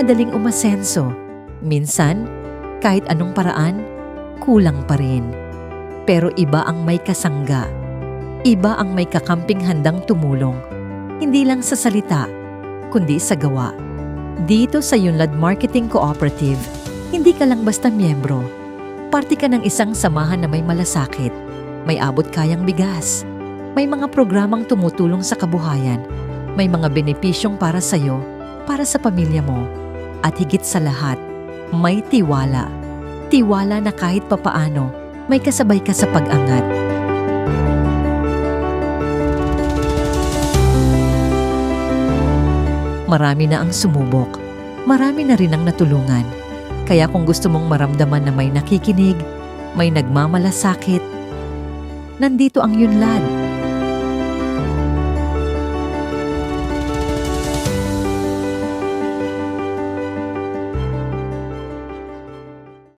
madaling umasenso. Minsan, kahit anong paraan, kulang pa rin. Pero iba ang may kasangga. Iba ang may kakamping handang tumulong. Hindi lang sa salita, kundi sa gawa. Dito sa Yunlad Marketing Cooperative, hindi ka lang basta miyembro. Parte ka ng isang samahan na may malasakit, may abot kayang bigas, may mga programang tumutulong sa kabuhayan, may mga benepisyong para sa'yo, para sa pamilya mo, at higit sa lahat, may tiwala. Tiwala na kahit papaano, may kasabay ka sa pag-angat. Marami na ang sumubok. Marami na rin ang natulungan. Kaya kung gusto mong maramdaman na may nakikinig, may nagmamalasakit, nandito ang Yunlad.